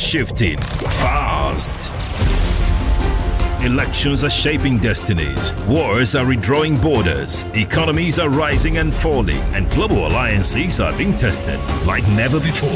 shifting fast. Elections are shaping destinies. Wars are redrawing borders. Economies are rising and falling. And global alliances are being tested like never before.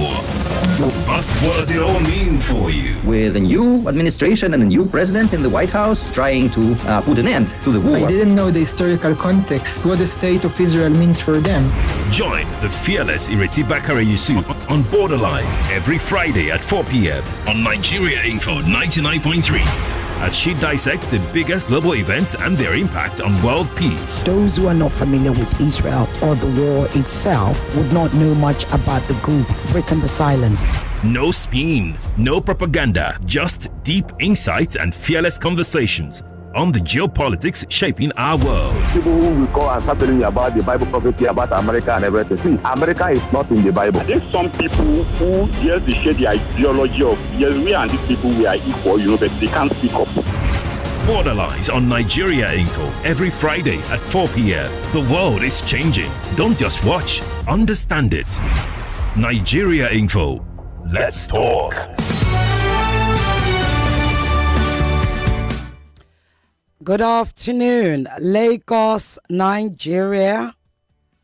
But what does it all mean for you? With a new administration and a new president in the White House trying to put an end to the war. I didn't know the historical context, what the state of Israel means for them. Join the fearless Ireti Bakare-Yusuf on Borderlines every Friday at 4 p.m. on Nigeria Info 99.3. As she dissects the biggest global events and their impact on world peace. Those who are not familiar with Israel or the war itself would not know much about the group breaking the silence. No spin, no propaganda, just deep insights and fearless conversations on the geopolitics shaping our world. People who will call and start telling you about the Bible prophecy about America and everything. See, America is not in the Bible. I think some people who, yes, they share the ideology of, yes, we and these people, we are equal, but they can't speak up. Borderlines on Nigeria Info every Friday at 4 p.m. The world is changing. Don't just watch, understand it. Nigeria Info. Let's talk. Good afternoon, Lagos, Nigeria,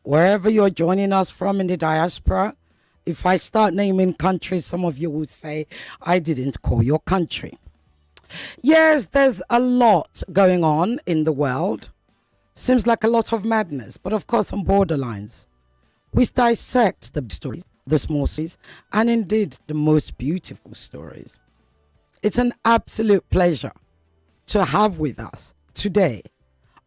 wherever you're joining us from in the diaspora. If I start naming countries, some of you would say I didn't call your country. Yes, there's a lot going on in the world. Seems like a lot of madness, but of course on Borderlines, we dissect the stories, the small stories, and indeed the most beautiful stories. It's an absolute pleasure to have with us today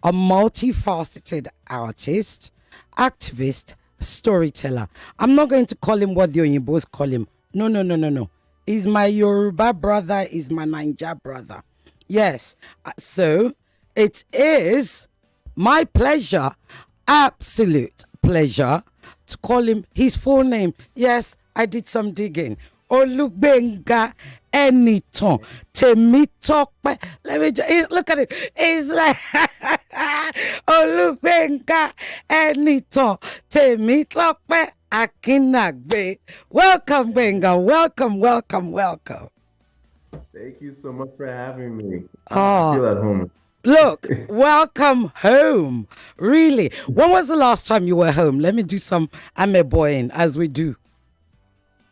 a multifaceted artist, activist, storyteller. I'm not going to call him what the Oyinbos call him. No. He's my Yoruba brother, he's my Naija brother. Yes, so it is my pleasure, absolute pleasure, to call him his full name. Yes, I did some digging. Gbenga Eniton Temitope. Let me just look at it. It's like Gbenga Eniton Temitope Akinnagbe. Welcome, Gbenga. Welcome. Thank you so much for having me. Oh. I feel at home. Look, welcome home. Really. When was the last time you were home? Let me do some ameboying as we do.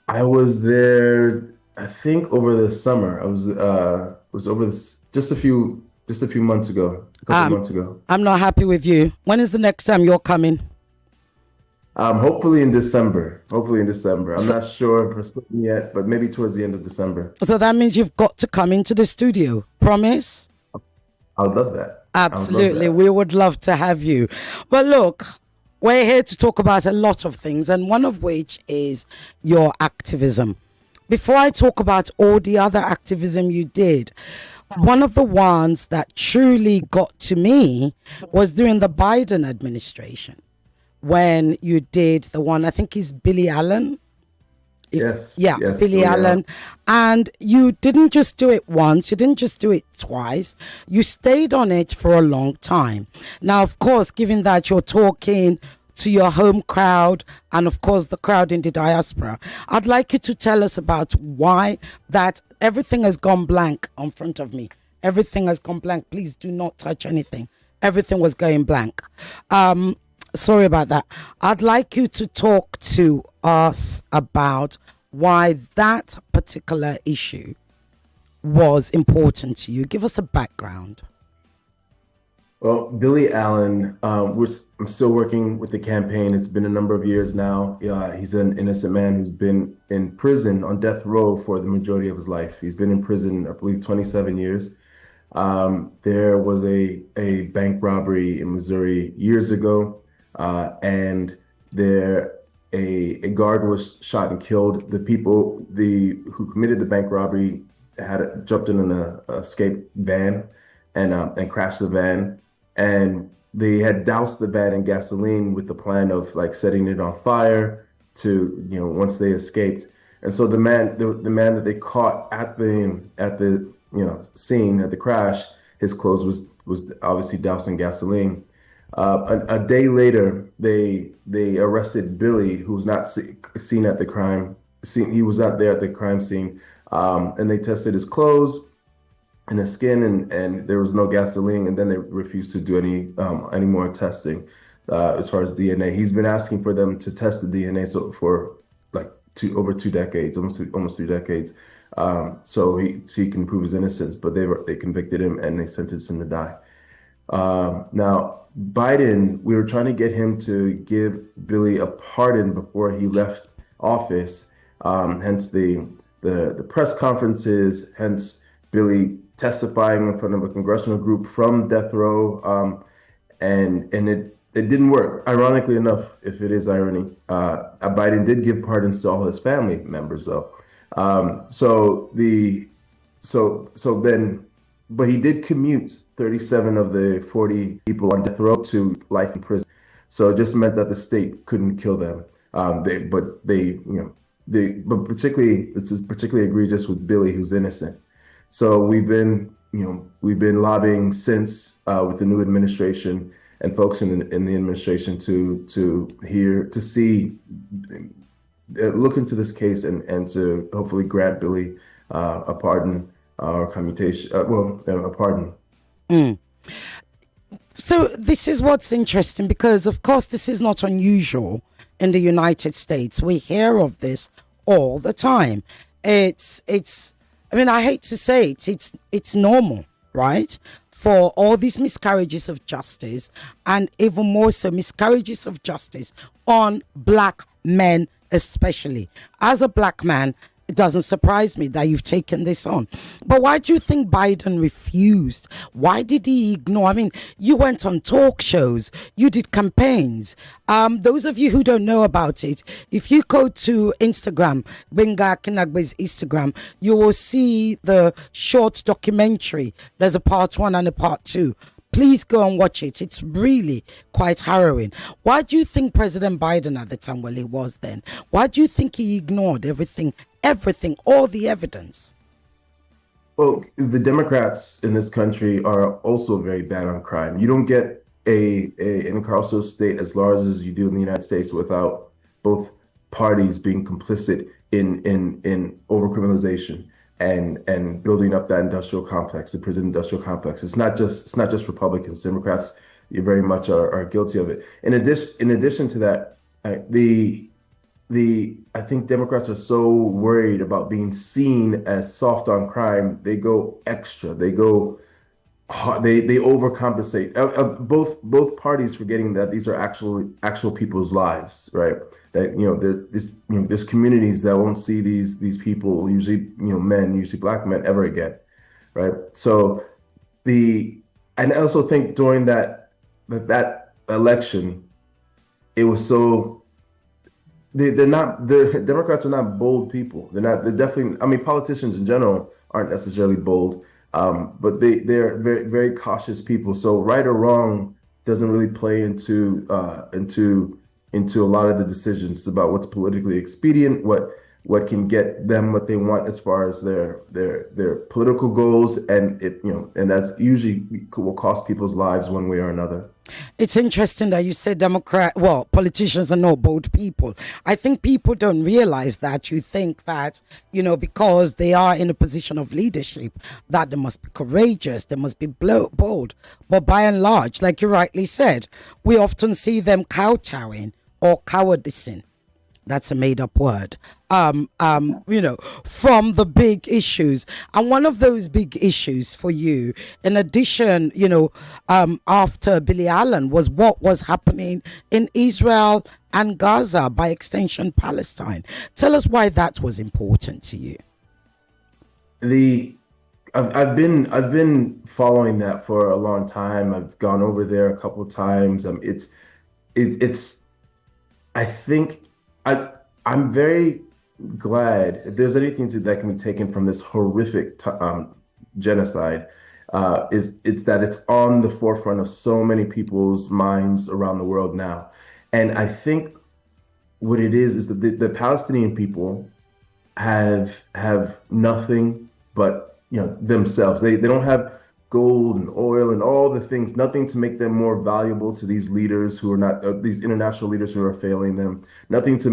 I was there, I think, over the summer. I was over this just a few months ago, a couple months ago. I'm not happy with you. When is the next time you're coming? Hopefully in December. I'm not sure for certain yet, but maybe towards the end of December. So that means you've got to come into the studio. Promise? I would love that. Absolutely. We would love to have you. But look, we're here to talk about a lot of things, and one of which is your activism. Before I talk about all the other activism you did, one of the ones that truly got to me was during the Biden administration, when you did the one, I think is Billy Allen. Yes, Billy Allen. And you didn't just do it once, you didn't just do it twice, you stayed on it for a long time. Now, of course, given that you're talking to your home crowd and of course the crowd in the diaspora, I'd like you to tell us about why that everything has gone blank on front of me. Everything has gone blank. Please do not touch anything. Everything was going blank. Sorry about that. I'd like you to talk to us about why that particular issue was important to you. Give us a background. Well, Billy Allen, I'm still working with the campaign. It's been a number of years now. He's an innocent man who's been in prison on death row for the majority of his life. He's been in prison, I believe, 27 years. There was a bank robbery in Missouri years ago. And a guard was shot and killed. The people who committed the bank robbery had jumped in an escape van and crashed the van, and they had doused the van in gasoline with the plan of like setting it on fire to once they escaped. And so the man that they caught at the scene at the crash, his clothes was obviously doused in gasoline. A day later, they arrested Billy, who's not seen at the crime scene. He was not there at the crime scene. And they tested his clothes and his skin, and there was no gasoline. And then they refused to do any more testing as far as DNA. He's been asking for them to test the DNA for like over 2 decades, almost 3 decades, so he can prove his innocence. But they convicted him and they sentenced him to die. Now, Biden, we were trying to get him to give Billy a pardon before he left office. Hence the press conferences, hence Billy testifying in front of a congressional group from death row, and it didn't work. Ironically enough, if it is irony, Biden did give pardons to all his family members, though. But he did commute 37 of the 40 people on death row to life in prison. So it just meant that the state couldn't kill them. But particularly, this is particularly egregious with Billy, who's innocent. So we've been lobbying since with the new administration and folks in the administration to look into this case and to hopefully grant Billy a pardon or commutation. A pardon. So this is what's interesting, because of course this is not unusual in the United States. We hear of this all the time. It's I mean, I hate to say it, it's normal, right? For all these miscarriages of justice, and even more so miscarriages of justice on black men especially. As a black man, it doesn't surprise me that you've taken this on. But why do you think Biden refused? Why did he ignore? I mean, you went on talk shows, you did campaigns. Those of you who don't know about it, if you go to Instagram, Gbenga Akinnagbe's Instagram, you will see the short documentary. There's a part 1 and a part 2. Please go and watch it. It's really quite harrowing. Why do you think President Biden at the time, well, he was then, why do you think he ignored everything, all the evidence? Well, the Democrats in this country are also very bad on crime. You don't get an incarcerated state as large as you do in the United States without both parties being complicit in overcriminalization and building up that industrial complex, the prison industrial complex. It's not just Republicans. Democrats, you very much are guilty of it. In addition to that, I think Democrats are so worried about being seen as soft on crime, they go extra. They go hard, they overcompensate. Both parties forgetting that these are actual people's lives, right? That there's communities that won't see these people, usually black men, ever again, right? So and I also think during that election, it was so. Democrats are not bold people. They're definitely, I mean, politicians in general aren't necessarily bold, but they're very, very cautious people. So right or wrong doesn't really play into a lot of the decisions about what's politically expedient, what can get them what they want as far as their political goals, and that's usually will cost people's lives one way or another. It's interesting that you said politicians are not bold people. I think people don't realize that. You think that, because they are in a position of leadership, that they must be courageous, they must be bold. But by and large, like you rightly said, we often see them kowtowing or cowardicing. That's a made-up word. From the big issues. And one of those big issues for you, in addition, after Billy Allen, was what was happening in Israel and Gaza, by extension, Palestine. Tell us why that was important to you. I've been following that for a long time. I've gone over there a couple of times. I think I'm very glad, if there's anything that can be taken from this horrific genocide, it's that it's on the forefront of so many people's minds around the world now. And I think what it is that the Palestinian people have nothing but themselves. They don't have gold and oil and all the things, nothing to make them more valuable to these leaders who are not these international leaders who are failing them, nothing to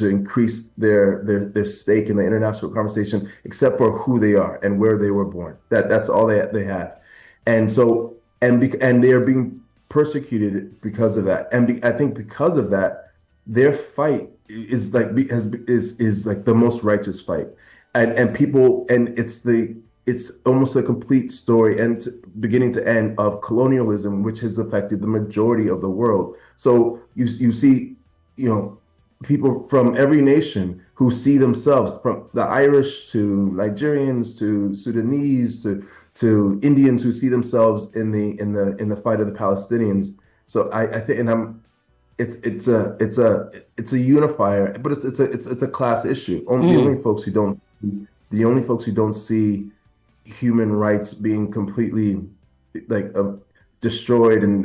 increase their stake in the international conversation except for who they are and where they were born. That's all they have. And so and they are being persecuted because of that. And I think because of that, their fight is like is like the most righteous fight. And people, and it's almost a complete story and beginning to end of colonialism, which has affected the majority of the world. So you see, people from every nation who see themselves, from the Irish to Nigerians to Sudanese to Indians, who see themselves in the fight of the Palestinians. So I think, and it's a unifier, but it's a class issue. The only folks who don't see human rights being completely destroyed and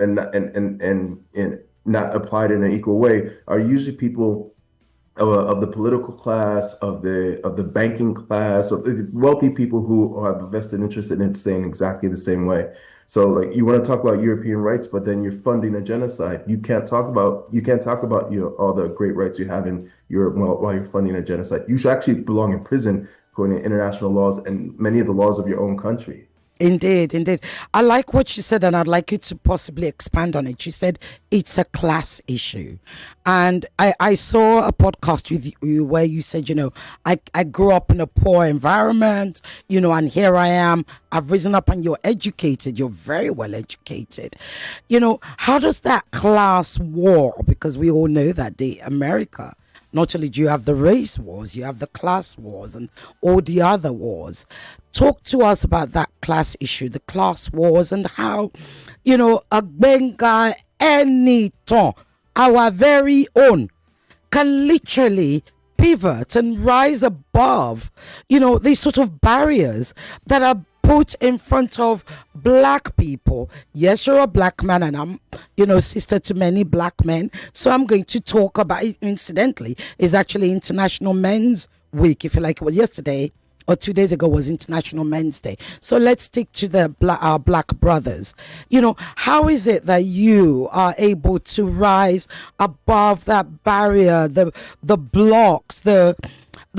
not applied in an equal way are usually people of the political class, of the banking class, of the wealthy people who have a vested interest in it staying exactly the same way. So you want to talk about European rights, but then you're funding a genocide. You can't talk about all the great rights you have in Europe while you're funding a genocide. You should actually belong in prison according to international laws and many of the laws of your own country. Indeed. I like what you said, and I'd like you to possibly expand on it. You said it's a class issue. And I saw a podcast with you where you said, I grew up in a poor environment, and here I am. I've risen up and you're educated. You're very well educated. How does that class war, because we all know that America, not only do you have the race wars, you have the class wars and all the other wars. Talk to us about that class issue, the class wars, and how, a Gbenga anytime, our very own, can literally pivot and rise above, these sort of barriers that are put in front of black people. Yes, you're a black man, and I'm, sister to many black men. So I'm going to talk about it. Incidentally, is actually International Men's Week, if you like. It was yesterday or 2 days ago was International Men's Day. So let's stick to our black brothers. How is it that you are able to rise above that barrier, the blocks, the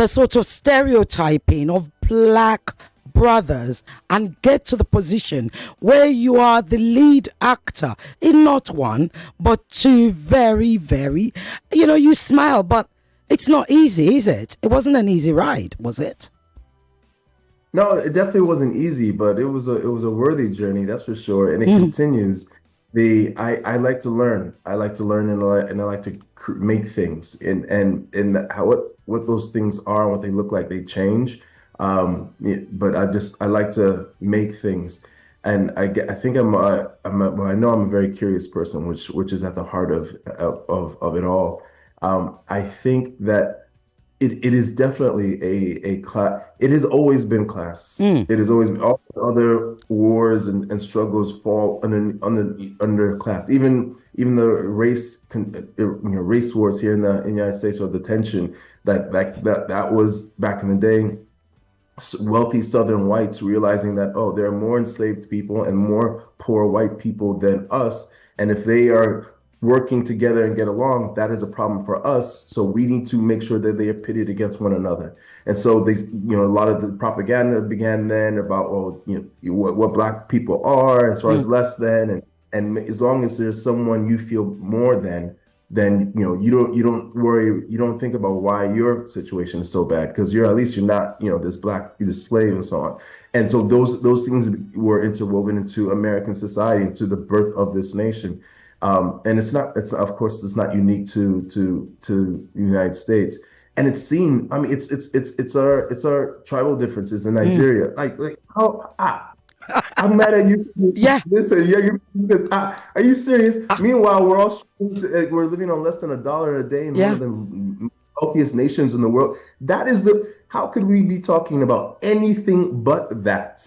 sort of stereotyping of black brothers, and get to the position where you are the lead actor in not one but two very, very, you smile, but it's not easy, is it? It wasn't an easy ride, was it? No, it definitely wasn't easy, but it was a worthy journey, that's for sure, and it continues. I like to learn. I like to learn, and I like to make things, and what those things are and what they look like, they change. But I like to make things, and I think I know I'm a very curious person, which is at the heart of it all. I think that it is definitely a class. It has always been class. It has always been. All other wars and struggles fall under class. Even the race wars here in the United States, or the tension that was back in the day. Wealthy Southern whites realizing that, there are more enslaved people and more poor white people than us. And if they are working together and get along, that is a problem for us. So we need to make sure that they are pitted against one another. And so a lot of the propaganda began then about, what black people are as far as less than. And as long as there's someone you feel more than, then you don't worry, you don't think about why your situation is so bad, because you're not this slave and so on. And so those things were interwoven into American society, into the birth of this nation. And it's not unique to the United States. And it's seen, it's our tribal differences in Nigeria. I'm mad at you. Yeah. Listen, are you serious? Meanwhile, we're living on less than $1 a day in one of the wealthiest nations in the world. That is how could we be talking about anything but that?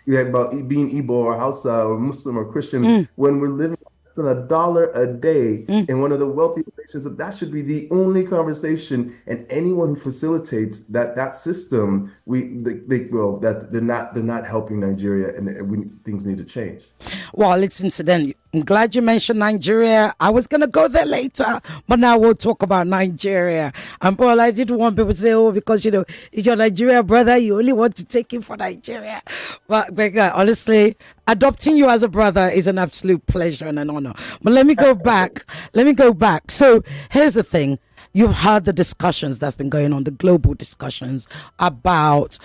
About being Igbo or Hausa or Muslim or Christian when we're living than $1 a day in one of the wealthiest nations. So that should be the only conversation. And anyone who facilitates that system, that they're not helping Nigeria, and things need to change. Well, it's incidentally, I'm glad you mentioned Nigeria. I was going to go there later, but now we'll talk about Nigeria. And Paul, I didn't want people to say, oh, because, it's your Nigeria brother, you only want to take him for Nigeria. But Gbenga, honestly, adopting you as a brother is an absolute pleasure and an honor. But let me go back. So here's the thing. You've heard the discussions that's been going on, the global discussions about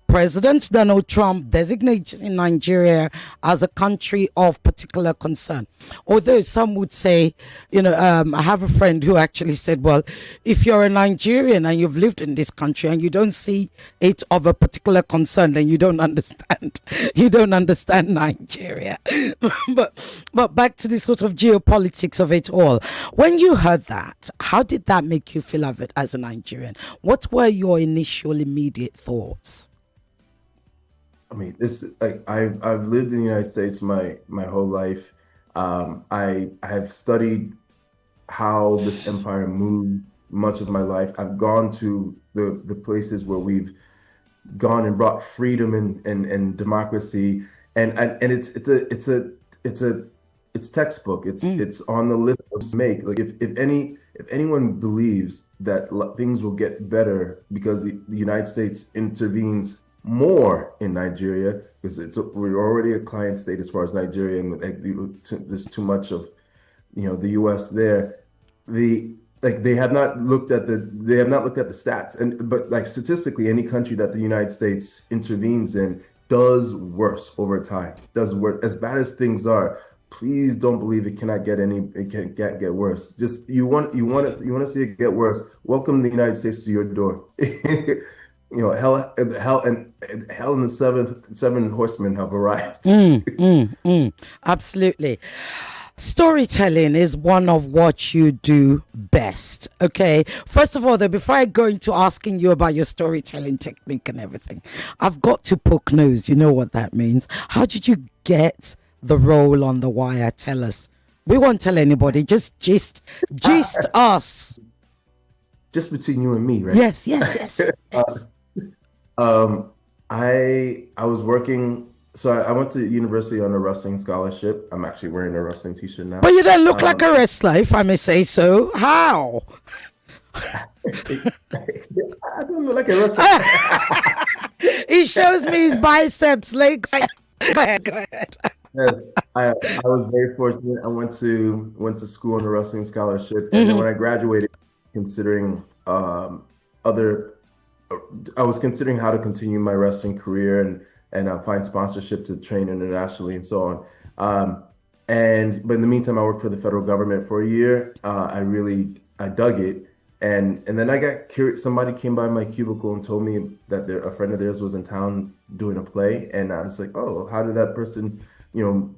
President Donald Trump designating Nigeria as a country of particular concern. Although some would say, I have a friend who actually said, well, if you're a Nigerian and you've lived in this country and you don't see it of a particular concern, then you don't understand. You don't understand Nigeria. but back to the sort of geopolitics of it all. When you heard that, how did that make you feel of it as a Nigerian? What were your initial immediate thoughts? I mean, I've lived in the United States my whole life. I have studied how this empire moved much of my life. I've gone to the places where we've gone and brought freedom and democracy, and it's textbook. It's on the list of make. Like if anyone believes that things will get better because the United States intervenes more in Nigeria, because we're already a client state as far as Nigeria, and there's too much of the U.S. there. They have not looked at the stats, but statistically, any country that the United States intervenes in does worse over time. Does worse. As bad as things are, please don't believe it can't get worse. Just you want to see it get worse. Welcome the United States to your door. Hell and the seven horsemen have arrived. Absolutely. Storytelling is one of what you do best. Okay. First of all, though, before I go into asking you about your storytelling technique and everything, I've got to poke nose. You know what that means. How did you get the role on The Wire? Tell us. We won't tell anybody. Just gist us. Just between you and me, right? Yes. I was working, so I went to university on a wrestling scholarship. I'm actually wearing a wrestling t-shirt now. But you don't look like a wrestler, if I may say so. How? I don't look like a wrestler. He shows me his biceps, legs. Go ahead. Yes, I was very fortunate. I went to school on a wrestling scholarship, and then when I graduated, considering I was considering how to continue my wrestling career and find sponsorship to train internationally and so on. But in the meantime, I worked for the federal government for a year. I dug it, and then I got curious. Somebody came by my cubicle and told me that a friend of theirs was in town doing a play, and I was like, oh, how did that person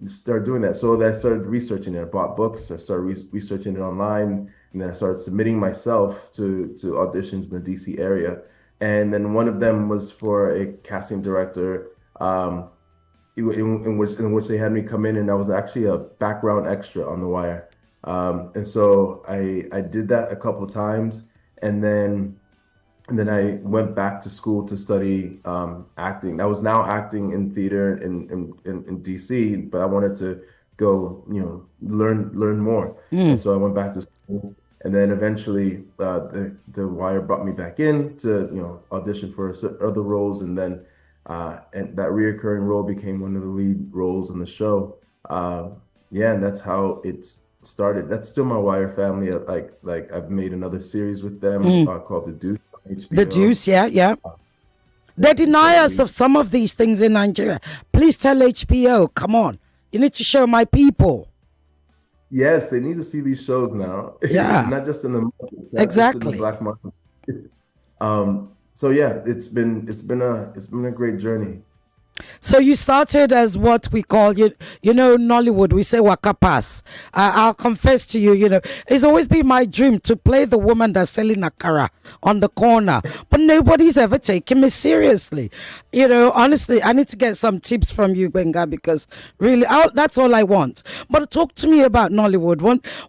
start doing that? So I started researching it. I bought books. I started researching it online, and then I started submitting myself to auditions in the DC area. And then one of them was for a casting director, in which they had me come in, and I was actually a background extra on The Wire. And so I did that a couple of times, and then I went back to school to study acting. I was now acting in theater in DC, but I wanted to go, learn more. And so I went back to school. And then eventually, the Wire brought me back in to audition for other roles, and then and that reoccurring role became one of the lead roles on the show. And that's how it started. That's still my Wire family. Like I've made another series with them called The Deuce. HBO. The Deuce, yeah. They deny us of some of these things in Nigeria. Please tell HBO, come on, you need to show my people. Yes, they need to see these shows now. Yeah. Not just in the market. Exactly. In the black market. So yeah, it's been a great journey. So you started as what we call Nollywood. We say waka pass. I'll confess to you, it's always been my dream to play the woman that's selling akara on the corner, but nobody's ever taken me seriously. Honestly, I need to get some tips from you, Gbenga, because really, that's all I want. But talk to me about Nollywood.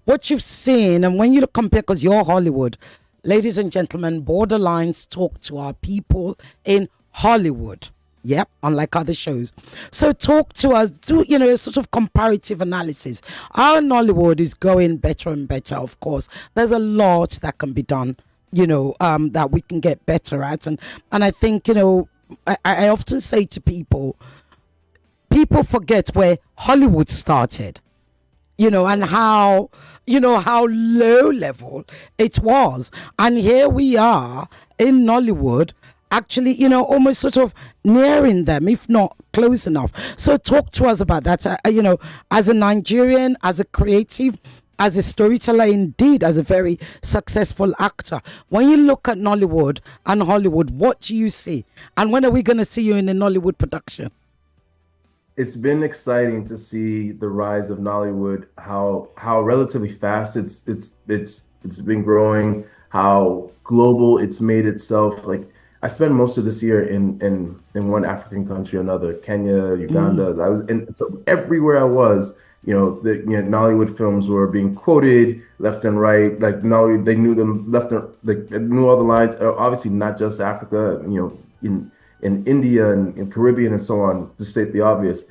What you've seen, and when you compare, because you're Hollywood, ladies and gentlemen, Borderlines talk to our people in Hollywood. Yep, unlike other shows. So talk to us, do a sort of comparative analysis. Our Nollywood is going better and better, of course. There's a lot that can be done, that we can get better at. And I think, I often say to people forget where Hollywood started, and how low level it was. And here we are in Nollywood, actually, almost sort of nearing them, if not close enough. So talk to us about that, as a Nigerian, as a creative, as a storyteller, indeed, as a very successful actor. When you look at Nollywood and Hollywood, what do you see? And when are we going to see you in a Nollywood production? It's been exciting to see the rise of Nollywood, how relatively fast it's been growing, how global it's made itself. Like, I spent most of this year in one African country or another, Kenya, Uganda. I was so everywhere I was, Nollywood films were being quoted left and right. Like, Nollywood, they knew them left and they knew all the lines. Obviously, not just Africa, in India and in Caribbean and so on, to state the obvious.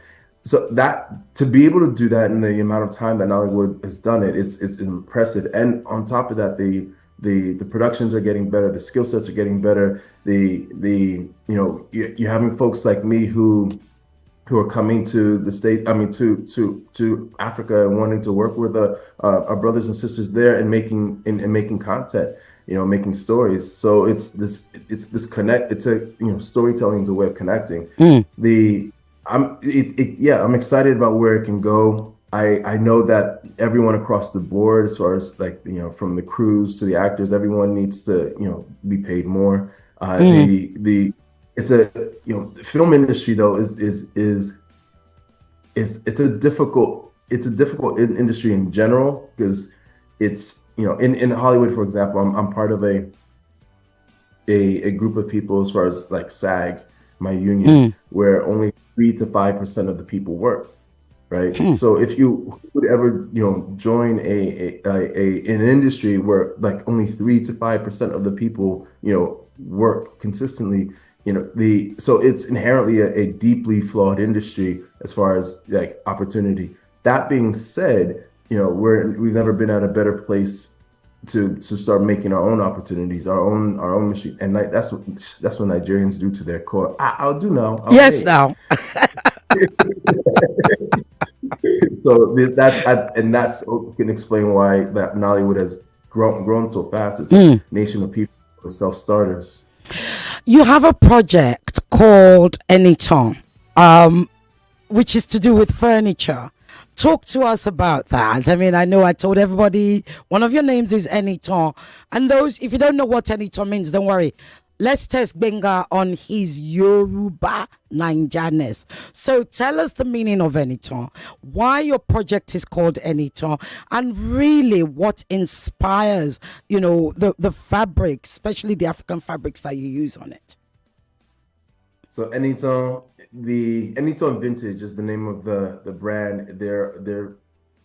So that, to be able to do that in the amount of time that Nollywood has done it, it's impressive. And on top of that, the productions are getting better, the skill sets are getting better. You're having folks like me who are coming to the state, to Africa and wanting to work with our brothers and sisters there and making content, making stories. So it's this connect. It's storytelling is a way of connecting. I'm excited about where it can go. I know that everyone across the board, as far as from the crews to the actors, everyone needs to be paid more. The film industry though is a difficult industry in general, because it's in Hollywood, for example, I'm part of a group of people, as far as like SAG, my union, where only 3 to 5% of the people work. Right. So if you would ever, join an industry where like only 3 to 5% of the people, work consistently, so it's inherently a deeply flawed industry as far as like opportunity. That being said, we've never been at a better place to start making our own opportunities, our own machine. And that's what Nigerians do to their core. I'll do now. Now. So that's can explain why that Nollywood has grown so fast. It's a nation of people, self-starters. You have a project called Anytime, which is to do with furniture. Talk to us about that. I mean, I know I told everybody one of your names is Anytime, and those, if you don't know what Anytime means, don't worry. Let's test Gbenga on his Yoruba Nijaness. So tell us the meaning of Anytime, why your project is called Anytime, and really what inspires, the fabric, especially the African fabrics that you use on it. So Anytime, the Anytime Vintage is the name of the brand. They're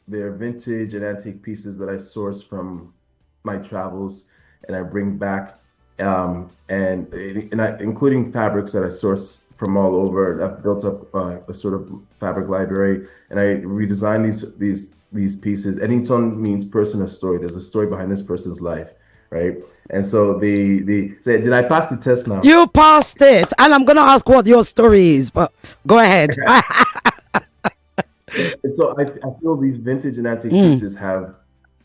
vintage and antique pieces that I source from my travels and I bring back. And including fabrics that I source from all over. I've built up a sort of fabric library, and I redesign these pieces. Anytime means person or story. There's a story behind this person's life, right? And so did I pass the test now? You passed it, and I'm gonna ask what your story is, but go ahead. And so I feel these vintage and antique pieces have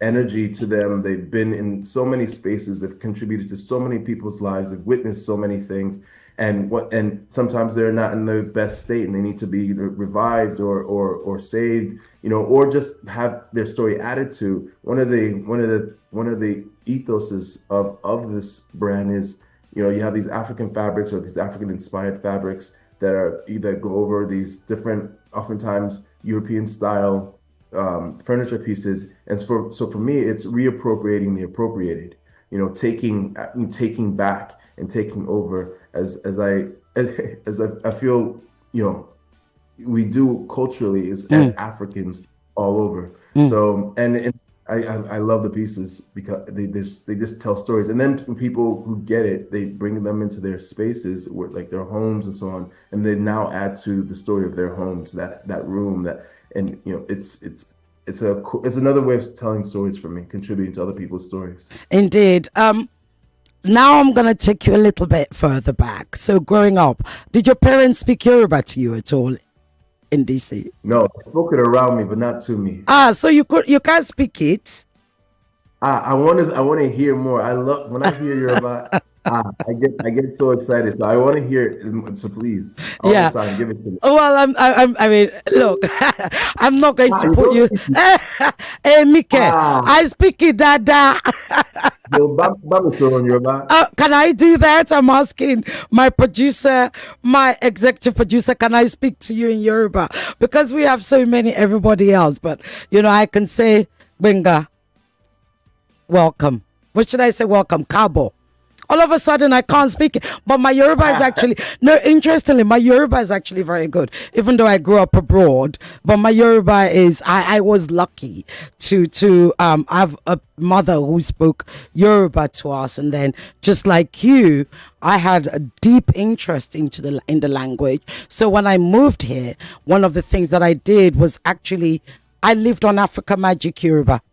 energy to them. They've been in so many spaces. They've contributed to so many people's lives. They've witnessed so many things, and sometimes they're not in the best state, and they need to be revived or saved, or just have their story added to. One of the ethoses of this brand is, you have these African fabrics or these African inspired fabrics that are either go over these different, oftentimes European style furniture pieces. And so for me, it's reappropriating the appropriated, taking back and taking over as I feel, we do culturally as Africans all over. So, and I love the pieces because they just tell stories, and then people who get it, they bring them into their spaces, like their homes and so on, and they now add to the story of their homes, that room, and it's another way of telling stories for me, contributing to other people's stories. Indeed. Now I'm gonna take you a little bit further back. So growing up, did your parents speak Yoruba to you at all in DC? No, they spoke it around me, but not to me. So you can't speak it. I want to hear more. I love when I hear Yoruba. I get so excited. So I want to hear it. So please, all the time, give it to me. Well, I mean, look, I'm not going to put you. Hey, Mike, I speak it, Dada. Can I do that? I'm asking my producer, my executive producer, can I speak to you in Yoruba? Because we have so many everybody else, but I can say Gbenga, welcome. What should I say? Welcome, Kabo. All of a sudden, I can't speak it. But my Yoruba is actually, interestingly, my Yoruba is actually very good, even though I grew up abroad. But my Yoruba is, I was lucky to have a mother who spoke Yoruba to us. And then, just like you, I had a deep interest in the language. So when I moved here, one of the things that I did was actually, I lived on Africa Magic Yoruba.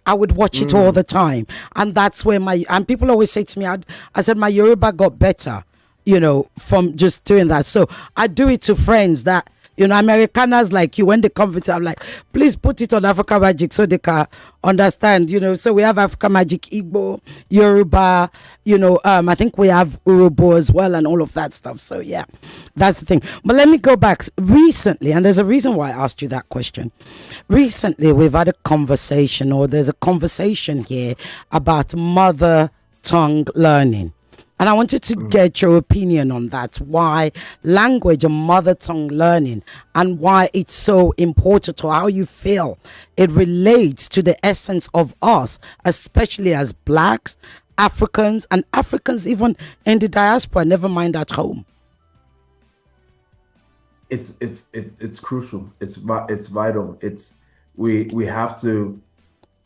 I would watch it all the time. And that's where and people always say to me, I said, my Yoruba got better, from just doing that. So I do it to friends that, Americaners like you, when they come with it, I'm like, please put it on Africa Magic so they can understand, So we have Africa Magic, Igbo, Yoruba, I think we have Urobo as well and all of that stuff. So yeah, that's the thing. But let me go back recently, and there's a reason why I asked you that question. Recently, we've had a conversation, or there's a conversation here about mother tongue learning. And I wanted to get your opinion on that, why language and mother tongue learning and why it's so important, or how you feel it relates to the essence of us, especially as Blacks, Africans, and Africans even in the diaspora, never mind at home. It's crucial. It's vital.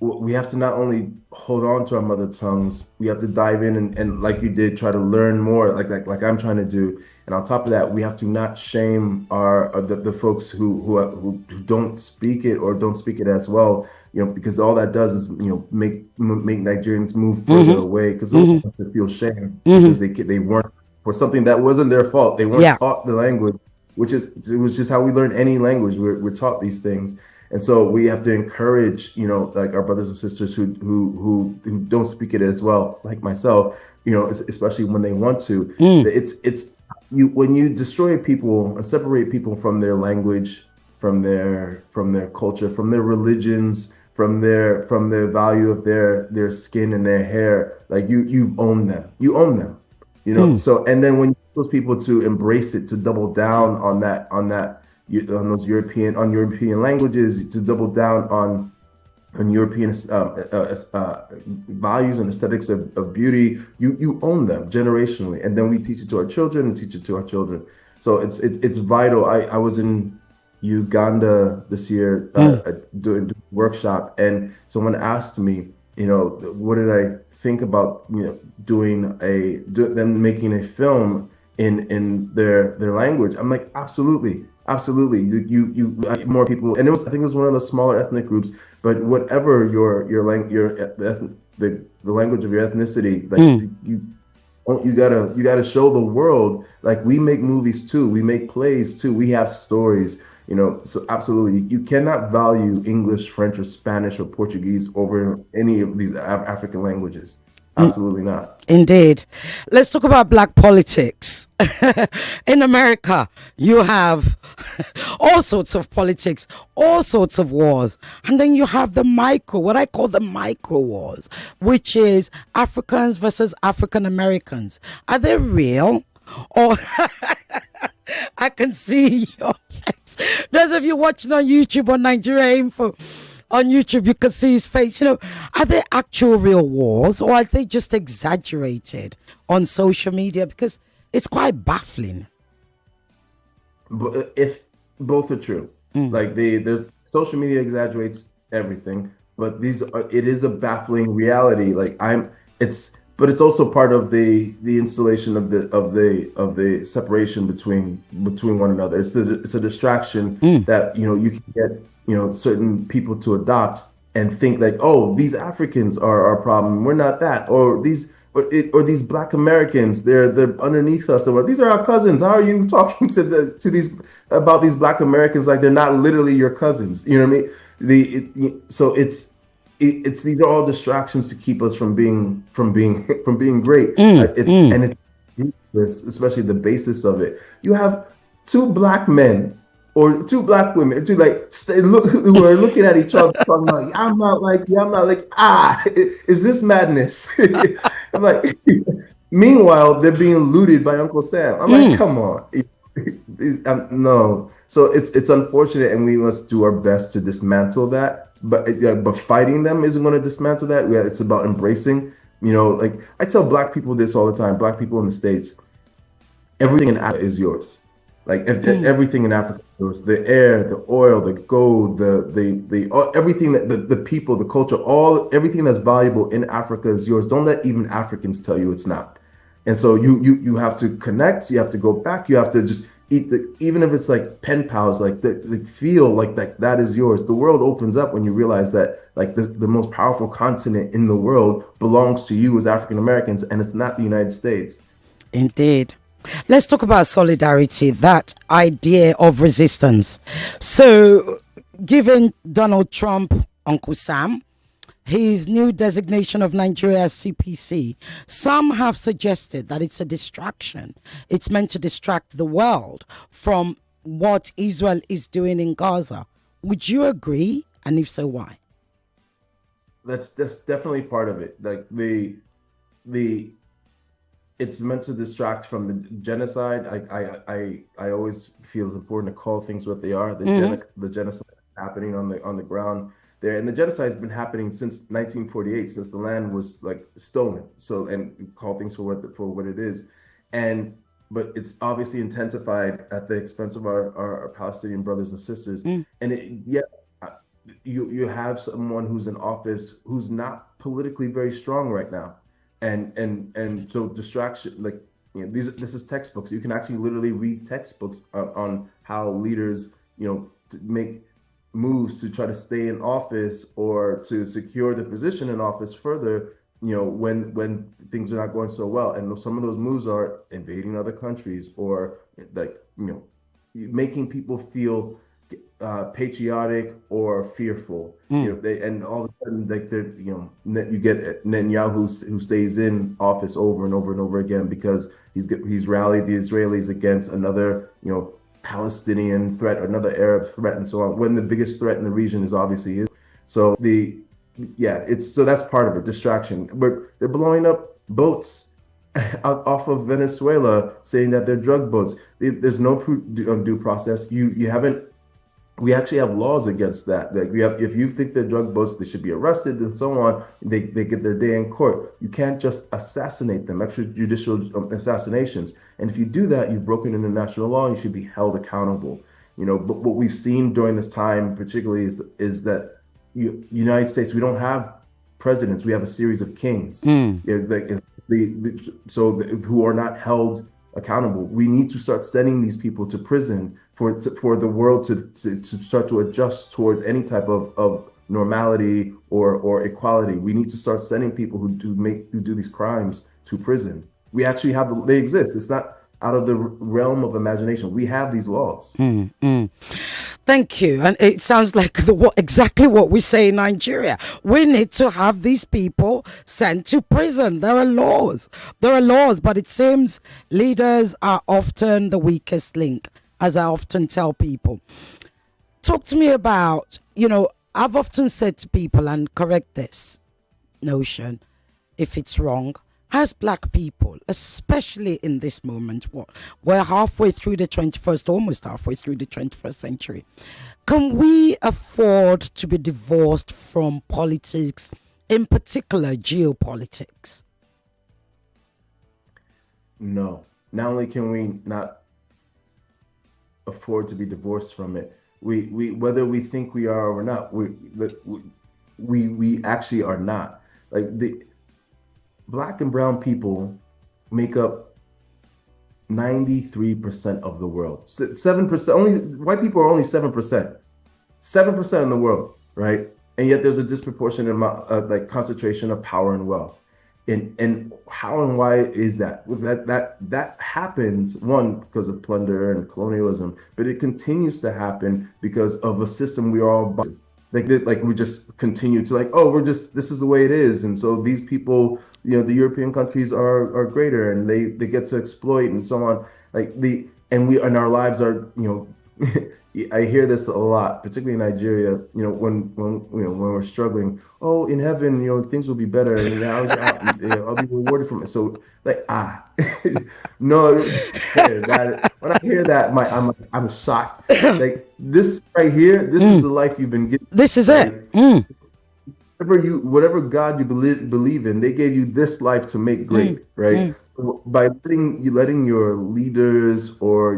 We have to not only hold on to our mother tongues, we have to dive in and like you did, try to learn more, like I'm trying to do. And on top of that, we have to not shame the folks who don't speak it or don't speak it as well, because all that does is make Nigerians move further away, because they have to feel shame because they weren't, for something that wasn't their fault. They weren't taught the language, it was just how we learn any language. We're taught these things. And so we have to encourage, like our brothers and sisters who don't speak it as well, like myself, especially when they want to. When you destroy people and separate people from their language, from their culture, from their religions, from the value of their skin and their hair, like you own them. You own them. So, and then when you force people to embrace it, to double down on those European languages, to double down on European values and aesthetics of beauty, you own them generationally, and then we teach it to our children and teach it to our children. So it's vital. I was in Uganda this year doing a workshop, and someone asked me, what did I think about them making a film in their language? I'm like, absolutely. You more people, and I think it was one of the smaller ethnic groups, but whatever the language of your ethnicity, like you gotta show the world, like we make movies too, we make plays too, we have stories, so absolutely you cannot value English, French, or Spanish or Portuguese over any of these African languages. Absolutely not. Indeed. Let's talk about Black politics. In America, you have all sorts of politics, all sorts of wars. And then you have what I call the micro wars, which is Africans versus African Americans. Are they real? Or I can see your face. Those of you watching on YouTube on Nigeria Info on YouTube, you can see his face. Are they actual real wars, or are they just exaggerated on social media? Because it's quite baffling. But if both are true, like there's social media exaggerates everything, but it is a baffling reality. But it's also part of the installation of the separation between one another. It's a distraction that you can get certain people to adopt and think like, oh, these Africans are our problem, we're not that, or these Black Americans, they're underneath us, or these are our cousins. How are you talking to these about these Black Americans like they're not literally your cousins? You know what I mean? So it's these are all distractions to keep us from being great. And it's especially the basis of it. You have two Black men or two Black women who are looking at each other talking like, I'm not like you, I'm not like, is this madness? I'm like, meanwhile they're being looted by Uncle Sam. I'm like, come on. No. So it's unfortunate, and we must do our best to dismantle that. But fighting them isn't going to dismantle that. Yeah, it's about embracing. Like I tell Black people this all the time. Black people in the States, everything in Africa is yours. Like everything in Africa is yours. The air, the oil, the gold, the everything that the people, the culture, everything that's valuable in Africa is yours. Don't let even Africans tell you it's not. And so you have to connect. You have to go back. You have to just eat even if it's like pen pals, feel like that is yours. The world opens up when you realize that like the most powerful continent in the world belongs to you as African Americans, and it's not the United States. Indeed. Let's talk about solidarity, that idea of resistance. So, given Donald Trump, Uncle Sam, his new designation of Nigeria as CPC, some have suggested that it's a distraction. It's meant to distract the world from what Israel is doing in Gaza. Would you agree? And if so, why? That's definitely part of it. Like it's meant to distract from the genocide. I always feel it's important to call things what they are. The genocide happening on the ground there, and the genocide has been happening since 1948, since the land was like stolen. So, and call things for what it is, but it's obviously intensified at the expense of our Palestinian brothers and sisters. And you have someone who's in office who's not politically very strong right now. And so distraction, this is textbooks. You can actually literally read textbooks on how leaders, make moves to try to stay in office or to secure the position in office further, when things are not going so well. And some of those moves are invading other countries or making people feel patriotic or fearful, and all of a sudden, you get Netanyahu who stays in office over and over and over again because he's rallied the Israelis against another, Palestinian threat or another Arab threat and so on. When the biggest threat in the region is obviously Israel. So that's part of it, distraction. But they're blowing up boats off of Venezuela, saying that they're drug boats. There's no due process. We actually have laws against that. Like if you think they're drug boats, they should be arrested and so on. They get their day in court. You can't just assassinate them, extrajudicial assassinations. And if you do that, you've broken international law and you should be held accountable. But what we've seen during this time, particularly, is that United States, we don't have presidents. We have a series of kings. Who are not held accountable. We need to start sending these people to prison for the world to start to adjust towards any type of normality or equality. We need to start sending people who do these crimes to prison. We actually they exist. It's not out of the realm of imagination. We have these laws. Thank you. And it sounds like exactly what we say in Nigeria. We need to have these people sent to prison. There are laws, but it seems leaders are often the weakest link, as I often tell people. Talk to me about, I've often said to people, and correct this notion if it's wrong, as black people, especially in this moment, we're halfway through the 21st, almost halfway through the 21st century. Can we afford to be divorced from politics, in particular geopolitics? No. Not only can we not afford to be divorced from it, we whether we think we are or not, we actually are not. Like, the Black and brown people make up 93% of the world. 7%, only white people are only 7%. 7% in the world, right? And yet there's a disproportionate amount like concentration of power and wealth. And how and why is that? That happens, one, because of plunder and colonialism, but it continues to happen because of a system we are all like we just continue to this is the way it is. And so these people, the European countries are greater and they get to exploit and so on. And our lives are, I hear this a lot, particularly in Nigeria, when we're struggling. Oh, in heaven, things will be better and I'll be rewarded from it. So no, when I hear that, I'm shocked. Like, this right here, this is the life you've been given. This is right? it. Whatever God you believe in, they gave you this life to make great, right? So by letting your leaders or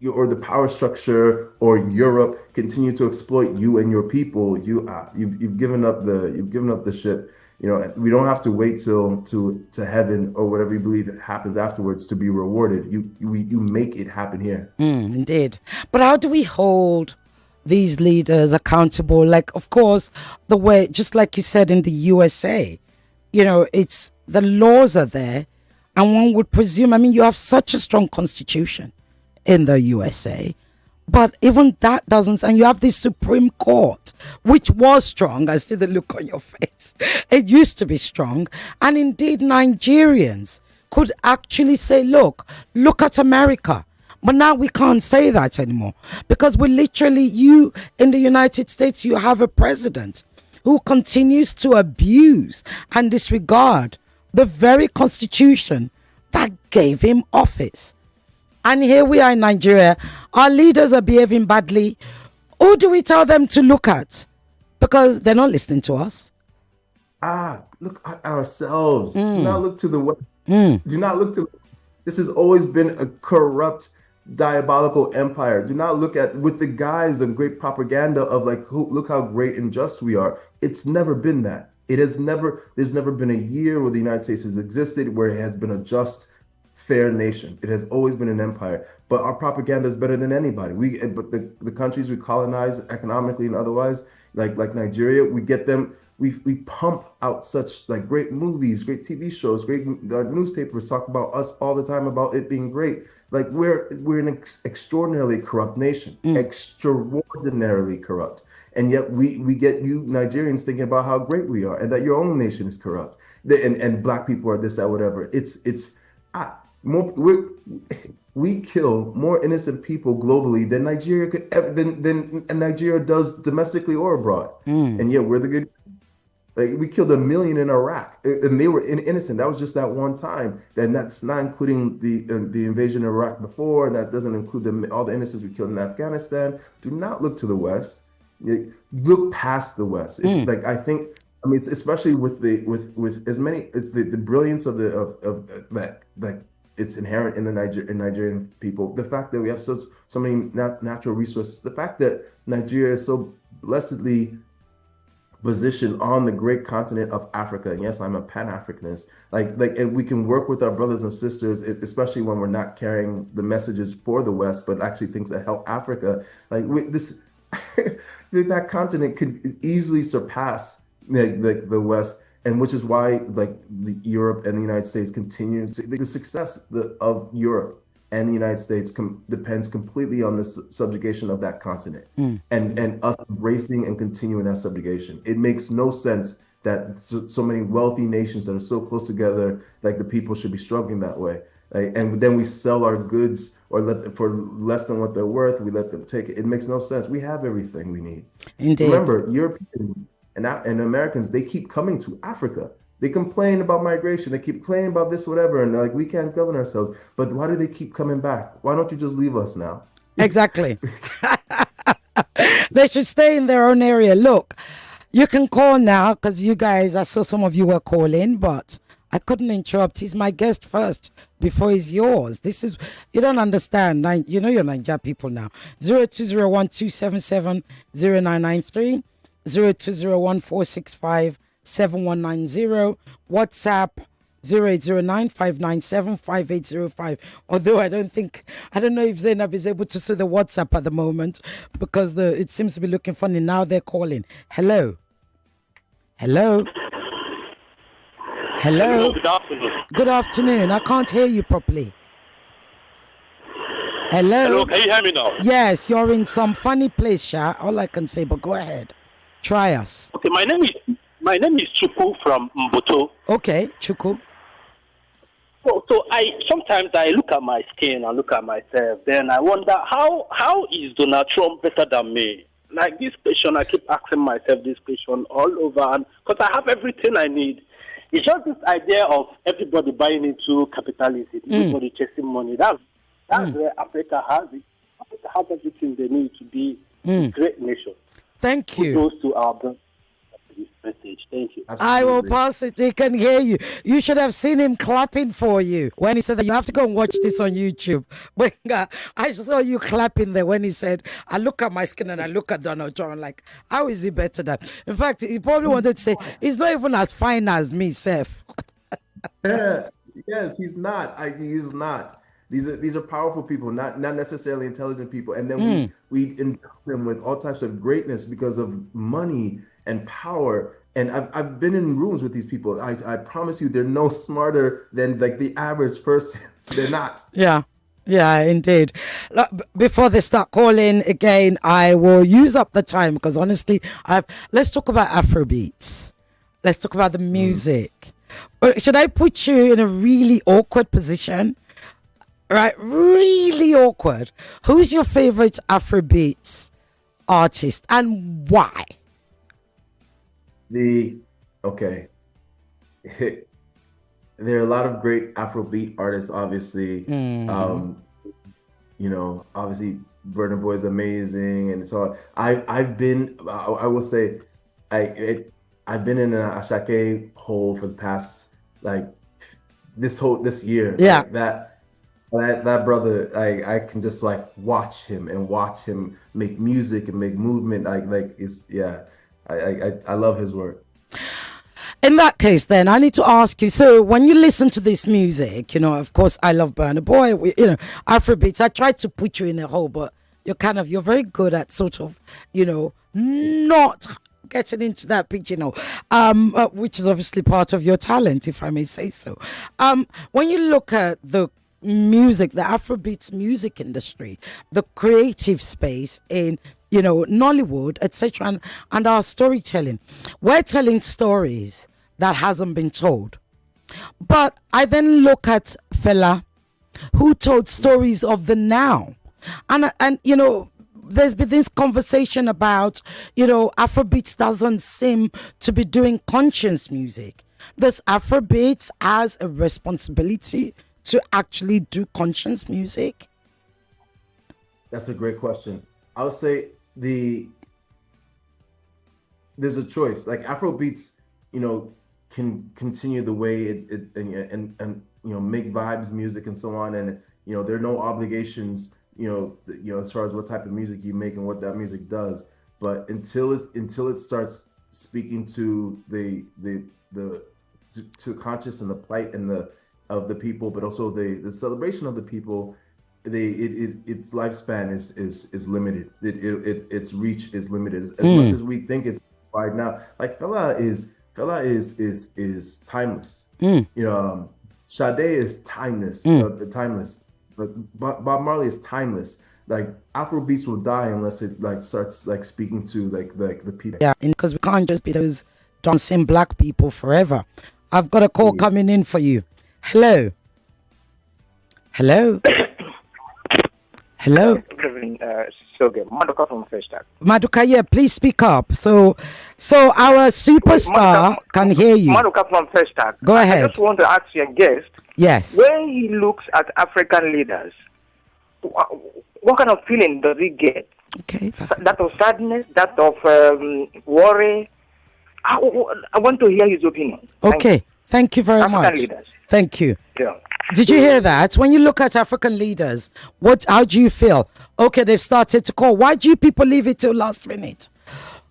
or the power structure or Europe continue to exploit you and your people, you've given up the ship. We don't have to wait to heaven or whatever you believe happens afterwards to be rewarded. You make it happen here. Indeed. But how do we hold these leaders accountable? Like, of course, the way, just like you said in the USA, it's the laws are there, and one would presume, you have such a strong constitution in the USA, but even that doesn't, and you have the Supreme Court, which was strong. I see the look on your face. It used to be strong. And indeed, Nigerians could actually say, look at America. But now we can't say that anymore, because you in the United States, you have a president who continues to abuse and disregard the very constitution that gave him office. And here we are in Nigeria. Our leaders are behaving badly. Who do we tell them to look at? Because they're not listening to us. Look at ourselves. Do not look to the West. Do not look to. This has always been a corrupt, diabolical empire. Do not look at with the guise of great propaganda of look how great and just we are. It's never been that. There's never been a year where the United States has existed where it has been a just, fair nation. It has always been an empire, but our propaganda is better than anybody. But the countries we colonize economically and otherwise, like Nigeria, we get them. We pump out such great movies, great TV shows, our newspapers talk about us all the time about it being great. We're an extraordinarily corrupt nation, extraordinarily corrupt, and yet we get you Nigerians thinking about how great we are and that your own nation is corrupt, and black people are this, that, whatever. We kill more innocent people globally than Nigeria could ever, than Nigeria does domestically or abroad, and yet we're the good. We killed 1 million in Iraq, and they were innocent. That was just that one time, and that's not including the invasion of Iraq before, and that doesn't include all the innocents we killed in Afghanistan. Do not look to the West. Look past the West. I think. Especially with as many as the brilliance of that it's inherent in the Nigerian people. The fact that we have so many natural resources. The fact that Nigeria is so blessedly positioned on the great continent of Africa. And yes, I'm a Pan-Africanist. And we can work with our brothers and sisters, especially when we're not carrying the messages for the West, but actually things that help Africa. That continent could easily surpass the West, and which is why Europe and the United States continue to the success of Europe and the United States depends completely on the subjugation of that continent and us embracing and continuing that subjugation. It makes no sense that so many wealthy nations that are so close together, the people should be struggling that way. And then we sell our goods for less than what they're worth. We let them take it. It makes no sense. We have everything we need. Indeed. Remember, Europeans and Americans, they keep coming to Africa. They complain about migration. They keep complaining about this, whatever, and they're like, we can't govern ourselves. But why do they keep coming back? Why don't you just leave us now? Exactly. They should stay in their own area. Look, you can call now because you guys, I saw some of you were calling, but I couldn't interrupt. He's my guest first before he's yours. This is, you don't understand. You know you're Nigeria people now. 0201-277-0993, 0201-465-7190, WhatsApp 0809-597-5805. Although I don't know if Zainab is able to see the WhatsApp at the moment because it seems to be looking funny. Now they're calling. Hello. Hello. Hello. Good afternoon. Good afternoon. I can't hear you properly. Hello. Hello, can you hear me now? Yes, you're in some funny place, Sha. All I can say, but go ahead. Try us. Okay, my name is Chuku from Mboto. Okay, Chuku. So sometimes I look at my skin and look at myself, then I wonder how is Donald Trump better than me? Like this question, I keep asking myself this question all over, and because I have everything I need. It's just this idea of everybody buying into capitalism, everybody chasing money. That's where Africa has it. Africa has everything they need to be a great nation. Thank you. Kudos to our brother for this message. Thank you. Absolutely. I will pass it. He can hear you. You should have seen him clapping for you when he said that. You have to go and watch this on YouTube. Gbenga, I saw you clapping there when he said, I look at my skin and I look at Donald Trump. Like, how is he better than? In fact, he probably wanted to say, he's not even as fine as me, Seth. Yes, he's not. He's not. These are powerful people, not necessarily intelligent people. And then we endow them with all types of greatness because of money and power. And I've been in rooms with these people. I promise you, they're no smarter than like the average person. They're not. Yeah, indeed. Look, before they start calling again, I will use up the time because honestly, let's talk about Afrobeats. Let's talk about the music. Should I put you in a really awkward position? Right, really awkward. Who's your favorite Afrobeats artist and why? Okay. There are a lot of great Afrobeat artists, obviously. Obviously Burna Boy is amazing, and so I've been. I will say, I've been in an Ashake hole for the past this year. Yeah. That brother, I can just watch him make music and make movement. I love his work. In that case, then I need to ask you. So, when you listen to this music, of course, I love Burna Boy. Afrobeats. I tried to put you in a hole, but you're very good at sort of, not getting into that pitch, which is obviously part of your talent, if I may say so. When you look at the music, the Afrobeats music industry, the creative space in Nollywood, etc., and our storytelling, we're telling stories that hasn't been told. But I then look at Fela, who told stories of the now, and there's been this conversation about Afrobeats doesn't seem to be doing conscious music. Does Afrobeats has a responsibility to actually do conscious music? That's a great question. I would say there's a choice. Like Afrobeats, can continue the way it and make vibes music and so on, and there are no obligations, as far as what type of music you make and what that music does. But until it starts speaking to to conscious and the plight and of the people, but also the celebration of the people, its lifespan is limited. Its reach is limited as much as we think it's wide now. Like Fela is timeless. Sade is timeless. Timeless. But Bob Marley is timeless. Like Afrobeats will die unless it starts speaking to the people. Yeah, because we can't just be those dancing black people forever. I've got a call coming in for you. Hello. Hello. Good evening. Soge. Maduka from Festac. Maduka, yeah, please speak up. So our superstar can hear you. Maduka from Festac. Go ahead. I just want to ask your guest. Yes. When he looks at African leaders, what kind of feeling does he get? Okay. That of sadness, that of worry. I want to hear his opinion. Okay. Thank you very African much. Leaders. Thank you. Yeah. Did you hear that? When you look at African leaders, how do you feel? Okay, they've started to call. Why do you people leave it till last minute?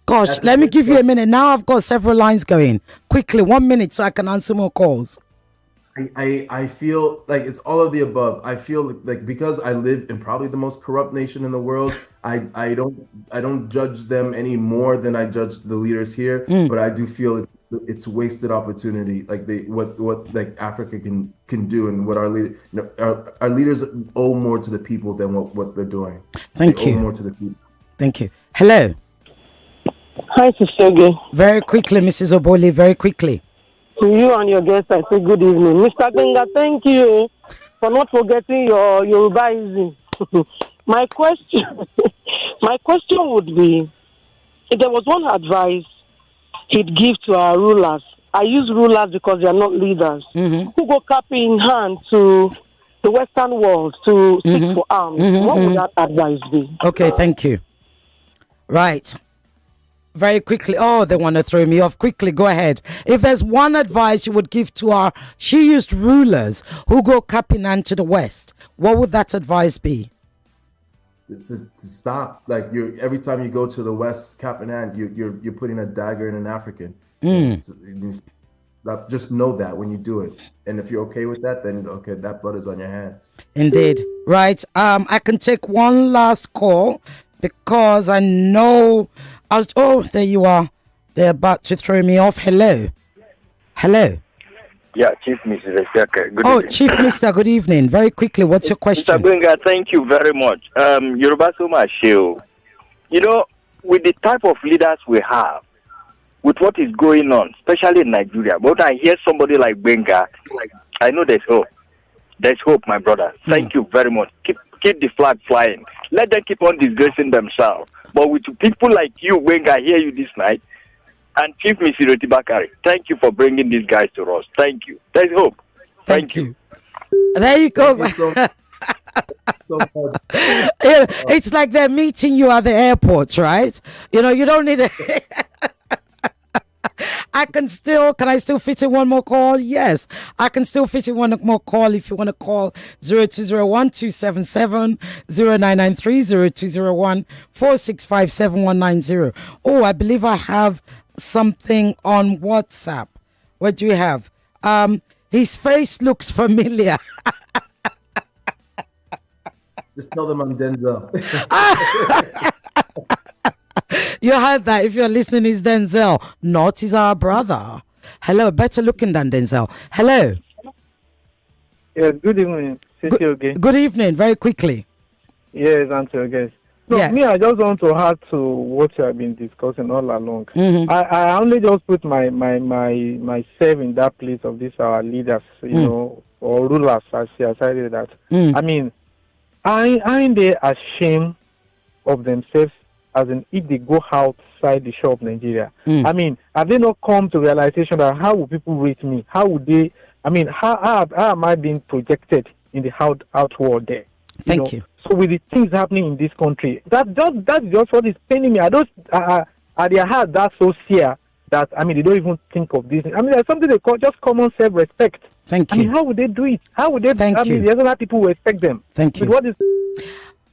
Gosh, let me give you a minute. Now I've got several lines going. Quickly, 1 minute so I can answer more calls. I feel like it's all of the above. I feel like because I live in probably the most corrupt nation in the world, I don't judge them any more than I judge the leaders here. But I do feel it's wasted opportunity. Like what like Africa can do, and what our leaders owe more to the people than what they're doing. Thank you. Owe more to the people. Thank you. Hello. Hi, Sister Gay. Very quickly, Mrs. Oboli. Very quickly. To you and your guests, I say good evening. Mr. Gbenga, thank you for not forgetting your Yorubaism. My question would be, if there was one advice he'd give to our rulers, I use rulers because they are not leaders, who go cap in hand to the Western world to seek for arms, what would that advice be? Okay, thank you. Right. Very quickly. Oh, they want to throw me off. Quickly, go ahead. If there's one advice you would give to she used rulers who go capping hand to the West, what would that advice be? To stop. Like every time you go to the West, cap in hand, you're putting a dagger in an African. Stop. Just know that when you do it, and if you're okay with that, then okay, that blood is on your hands. Indeed. Right. I can take one last call because I know. There you are. They're about to throw me off. Hello. Yeah, Chief Mrs. Good evening. Chief Mister, good evening. Very quickly, what's your question? Mr. Gbenga, thank you very much. Yoruba Soma Sheo. You know, with the type of leaders we have, with what is going on, especially in Nigeria, but I hear somebody like Gbenga, I know there's hope. There's hope, my brother. Thank you very much. Keep the flag flying. Let them keep on disgracing themselves. But with people like you, Gbenga, I hear you this night, and Chief Miss Ireti Bakare, thank you for bringing these guys to us. Thank you. There's hope. Thank you. There you go. It's like they're meeting you at the airport, right? You know, you don't need a... Can I still fit in one more call? Yes, I can still fit in one more call. If you want to call 0201-277-0993, 0201-465-7190. Oh, I believe I have something on WhatsApp. What do you have? His face looks familiar. Just tell them I'm Denzel. You heard that. If you're listening, it's Denzel. Not is our brother. Hello, better looking than Denzel. Hello. Yes, good evening. Good evening, very quickly. Yes, answer, guys. So yes. Me, I just want to add to what you have been discussing all along. I only just put myself in that place of these our leaders, you know, or rulers, as I said that. I mean, aren't they ashamed of themselves? As in, if they go outside the shore of Nigeria, I mean, have they not come to realization that how will people rate me? How would they? I mean, how am I being projected in the out world there? Thank you. So with the things happening in this country, that's just what is paining me. I don't at their heart that's so sincere that I mean they don't even think of this. I mean, there's something they call just common self-respect. Thank you. I mean, how would they do it? How would they? Thank you. Mean, the other people will respect them. Thank you. What is?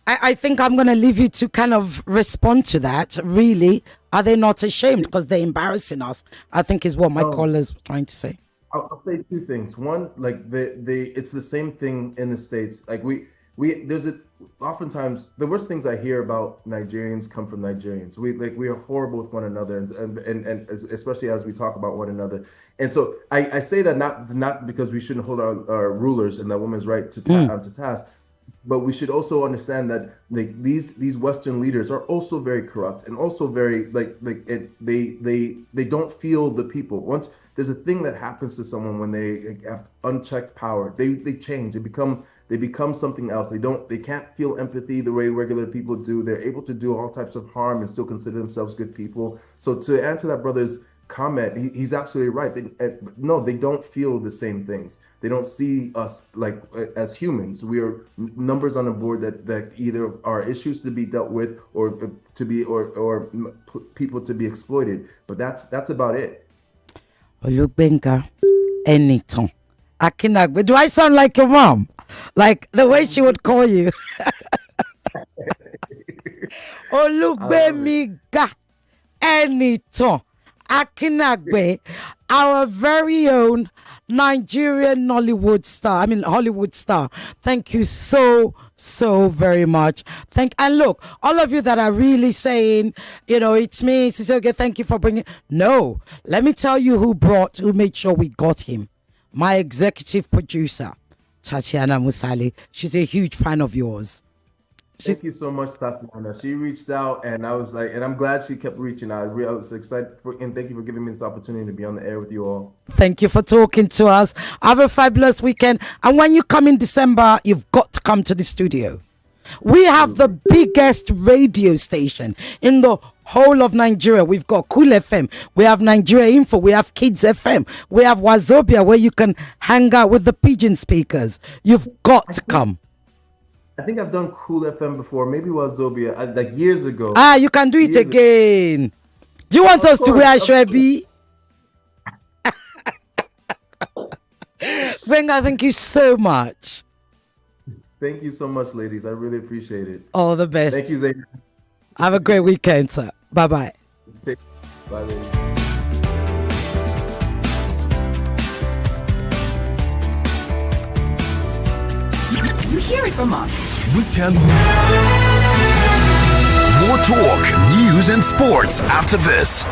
I think I'm going to leave you to kind of respond to that. Really, are they not ashamed because they're embarrassing us? I think is what my caller's trying to say. I'll say two things. One, like it's the same thing in the States. Like oftentimes the worst things I hear about Nigerians come from Nigerians. We are horrible with one another, and especially as we talk about one another. And so I say that not because we shouldn't hold our rulers and that woman's right to task. but we should also understand that like these Western leaders are also very corrupt and also very they don't feel the people. Once there's a thing that happens to someone when they have unchecked power, they change. They become something else. They can't feel empathy the way regular people do. They're able to do all types of harm and still consider themselves good people. So to answer that brother's comment, he's absolutely right. No, they don't feel the same things. They don't see us like as humans. We are numbers on a board that either are issues to be dealt with or to be or people to be exploited. But that's about it. Gbenga, anytime. Akinnagbe, do I sound like your mom? Like the way she would call you? Gbenga, anytime. Akinnagbe, our very own Nigerian Hollywood star. Thank you so very much. And look, all of you that are really saying, it's me, it's okay, thank you for bringing. No, let me tell you who made sure we got him. My executive producer, Tatiana Musali. She's a huge fan of yours. Thank you so much, Tatiana. She reached out, and I was like, and I'm glad she kept reaching out. I was excited and thank you for giving me this opportunity to be on the air with you all. Thank you for talking to us. Have a fabulous weekend. And when you come in December, you've got to come to the studio. We have the biggest radio station in the whole of Nigeria. We've got Cool FM. We have Nigeria Info. We have Kids FM. We have Wazobia, where you can hang out with the pigeon speakers. You've got to come. I think I've done Cool FM before, maybe Wazobia, like years ago. You can do it again. Do you want us to wear Shrebi? Gbenga, thank you so much. Thank you so much, ladies. I really appreciate it. All the best. Thank you, Zayn. Have a great weekend, sir. Bye-bye. Bye, ladies. You hear it from us. We tell you. More talk, news, and sports after this.